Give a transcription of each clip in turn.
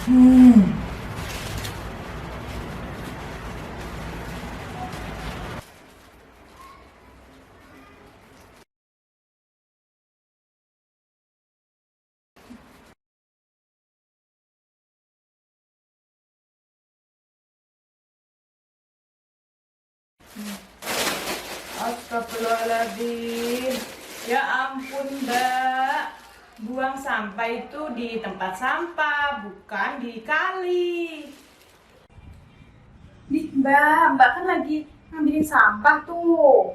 Hmm. Astagfirullahaladzim. Ya ampun, Mbak. Buang sampah itu di tempat sampah, bukan di kali. Nih mbak kan lagi ngambilin sampah tuh.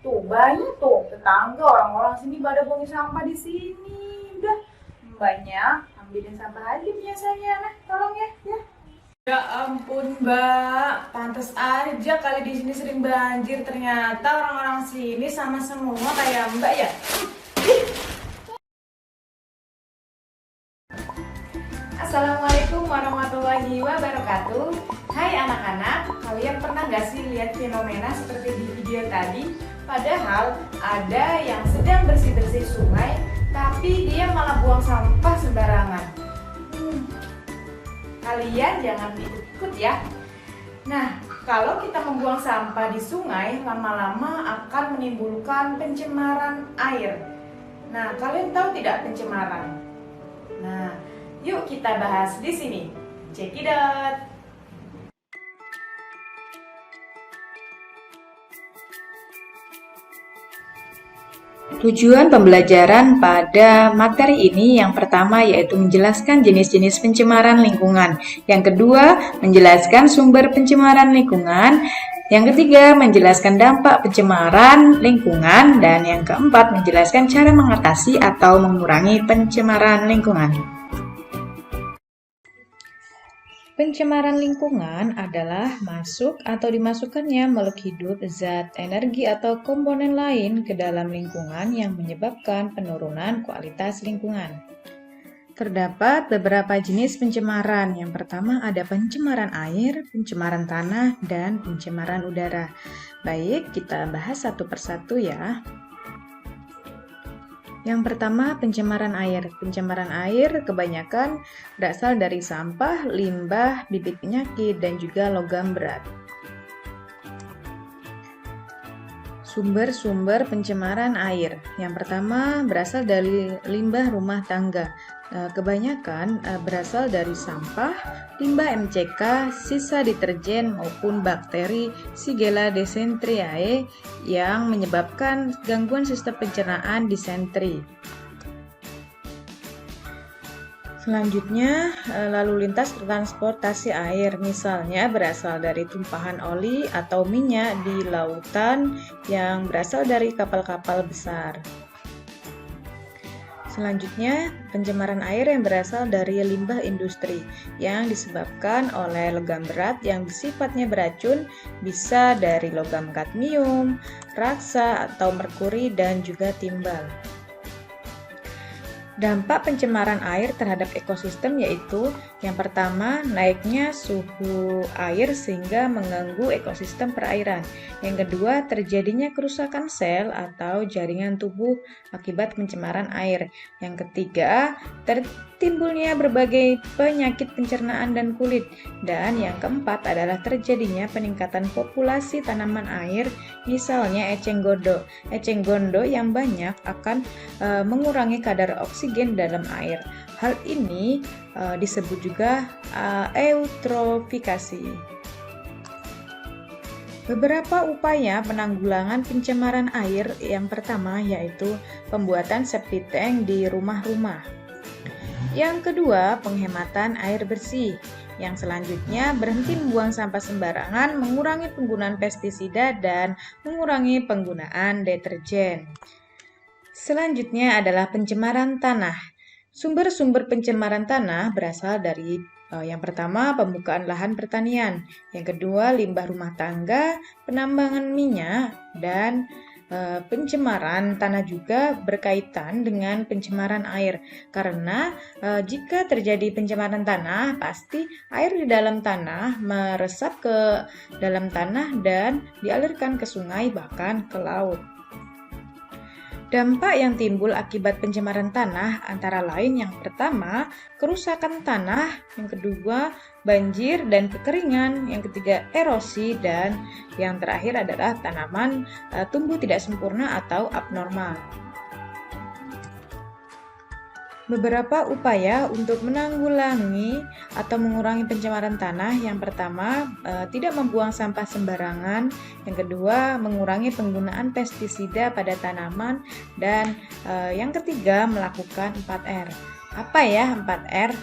Tuh banyak tuh tetangga orang-orang sini pada buang sampah di sini. Udah mbaknya ambilin sampah aja biasanya. Nah tolong ya, ya. Ya ampun, Mbak. Pantas aja kali di sini sering banjir. Ternyata orang-orang sini sama semua kayak Mbak ya. Assalamualaikum warahmatullahi wabarakatuh. Hai anak-anak, kalian pernah gak sih lihat fenomena seperti di video tadi? Padahal ada yang sedang bersih-bersih sungai, tapi dia malah buang sampah sembarangan. Kalian jangan ikut-ikut ya. Nah, kalau kita membuang sampah di sungai, lama-lama akan menimbulkan pencemaran air. Nah, kalian tahu tidak pencemaran? Nah, yuk kita bahas di sini. Check it out. Tujuan pembelajaran pada materi ini yang pertama yaitu menjelaskan jenis-jenis pencemaran lingkungan. Yang kedua, menjelaskan sumber pencemaran lingkungan. Yang ketiga, menjelaskan dampak pencemaran lingkungan. Dan yang keempat, menjelaskan cara mengatasi atau mengurangi pencemaran lingkungan. Pencemaran lingkungan adalah masuk atau dimasukkannya makhluk hidup, zat, energi, atau komponen lain ke dalam lingkungan yang menyebabkan penurunan kualitas lingkungan. Terdapat beberapa jenis pencemaran. Yang pertama ada pencemaran air, pencemaran tanah, dan pencemaran udara. Baik, kita bahas satu persatu ya. Yang pertama, pencemaran air. Pencemaran air kebanyakan berasal dari sampah, limbah, bibit penyakit, dan juga logam berat. Sumber-sumber pencemaran air. Yang pertama berasal dari limbah rumah tangga. Kebanyakan berasal dari sampah, limbah MCK, sisa deterjen maupun bakteri Shigella dysenteriae yang menyebabkan gangguan sistem pencernaan disenteri. Selanjutnya, lalu lintas transportasi air, misalnya berasal dari tumpahan oli atau minyak di lautan yang berasal dari kapal-kapal besar. Selanjutnya, pencemaran air yang berasal dari limbah industri yang disebabkan oleh logam berat yang sifatnya beracun, bisa dari logam kadmium, raksa atau merkuri, dan juga timbal. Dampak pencemaran air terhadap ekosistem yaitu yang pertama, naiknya suhu air sehingga mengganggu ekosistem perairan. Yang kedua, terjadinya kerusakan sel atau jaringan tubuh akibat pencemaran air. Yang ketiga, timbulnya berbagai penyakit pencernaan dan kulit. Dan yang keempat adalah terjadinya peningkatan populasi tanaman air, misalnya eceng gondok. Eceng gondok yang banyak akan mengurangi kadar oksigen dalam air. Hal ini disebut juga eutrofikasi. Beberapa upaya penanggulangan pencemaran air yang pertama yaitu pembuatan septic tank di rumah-rumah. Yang kedua, penghematan air bersih. Yang selanjutnya, berhenti membuang sampah sembarangan, mengurangi penggunaan pestisida, dan mengurangi penggunaan deterjen. Selanjutnya adalah pencemaran tanah. Sumber-sumber pencemaran tanah berasal dari yang pertama, pembukaan lahan pertanian. Yang kedua, limbah rumah tangga, penambangan minyak, dan pencemaran tanah juga berkaitan dengan pencemaran air. Karena jika terjadi pencemaran tanah, pasti air di dalam tanah meresap ke dalam tanah dan dialirkan ke sungai bahkan ke laut. Dampak yang timbul akibat pencemaran tanah antara lain yang pertama, kerusakan tanah, yang kedua, banjir dan kekeringan, yang ketiga, erosi, dan yang terakhir adalah tanaman tumbuh tidak sempurna atau abnormal. Beberapa upaya untuk menanggulangi atau mengurangi pencemaran tanah. Yang pertama, tidak membuang sampah sembarangan. Yang kedua, mengurangi penggunaan pestisida pada tanaman. Dan yang ketiga, melakukan 4R. Apa ya 4R?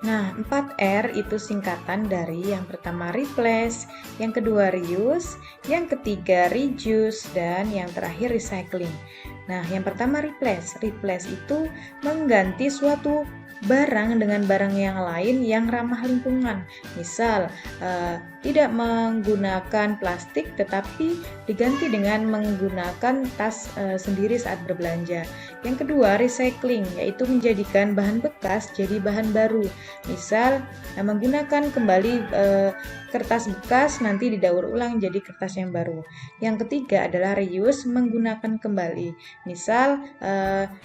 Nah, 4R itu singkatan dari yang pertama replace, yang kedua reuse, yang ketiga reduce, dan yang terakhir recycling. Nah, yang pertama replace. Replace itu mengganti suatu barang dengan barang yang lain yang ramah lingkungan. Misal, tidak menggunakan plastik tetapi diganti dengan menggunakan tas sendiri saat berbelanja. Yang kedua, recycling, yaitu menjadikan bahan bekas jadi bahan baru. Misal, menggunakan kembali kertas bekas nanti didaur ulang jadi kertas yang baru. Yang ketiga adalah reuse, menggunakan kembali. Misal,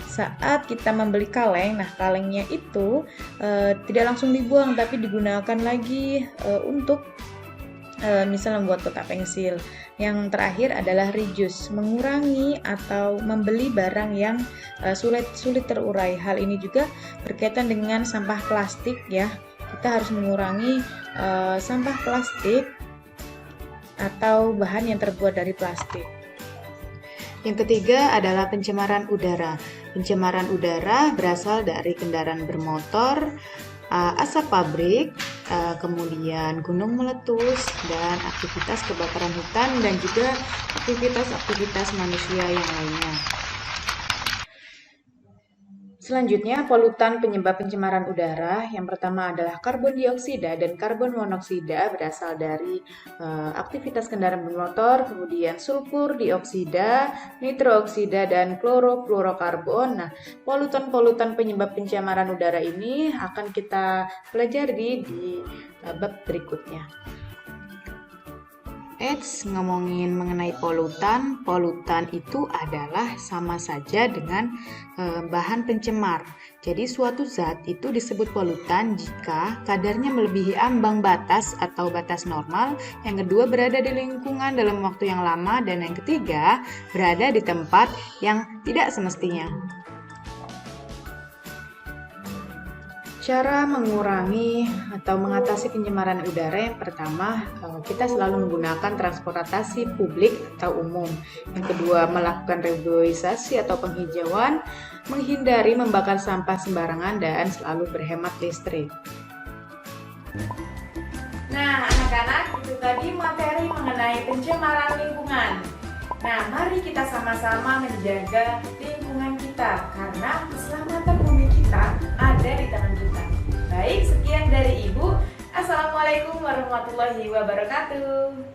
saat kita membeli kaleng, nah kalengnya itu tidak langsung dibuang tapi digunakan lagi untuk misal membuat kotak pensil. Yang terakhir adalah reduce, mengurangi atau membeli barang yang sulit terurai. Hal ini juga berkaitan dengan sampah plastik ya. Kita harus mengurangi sampah plastik atau bahan yang terbuat dari plastik. Yang ketiga adalah pencemaran udara. Pencemaran udara berasal dari kendaraan bermotor, asap pabrik, kemudian gunung meletus, dan aktivitas kebakaran hutan, dan juga aktivitas manusia yang lainnya. Selanjutnya, polutan penyebab pencemaran udara. Yang pertama adalah karbon dioksida dan karbon monoksida berasal dari aktivitas kendaraan bermotor, kemudian sulfur dioksida, nitrooksida, dan klorofluorokarbon. Nah, polutan-polutan penyebab pencemaran udara ini akan kita pelajari di bab berikutnya. Ngomongin mengenai polutan itu adalah sama saja dengan bahan pencemar. Jadi suatu zat itu disebut polutan jika kadarnya melebihi ambang batas atau batas normal, yang kedua berada di lingkungan dalam waktu yang lama, dan yang ketiga berada di tempat yang tidak semestinya. Cara mengurangi atau mengatasi pencemaran udara, yang pertama, kita selalu menggunakan transportasi publik atau umum. Yang kedua, melakukan reboisasi atau penghijauan, menghindari membakar sampah sembarangan, dan selalu berhemat listrik. Nah, anak-anak, itu tadi materi mengenai pencemaran lingkungan. Nah, mari kita sama-sama menjaga lingkungan kita, karena keselamatan bumi kita ada di tangan kita. Baik, sekian dari Ibu. Assalamualaikum warahmatullahi wabarakatuh.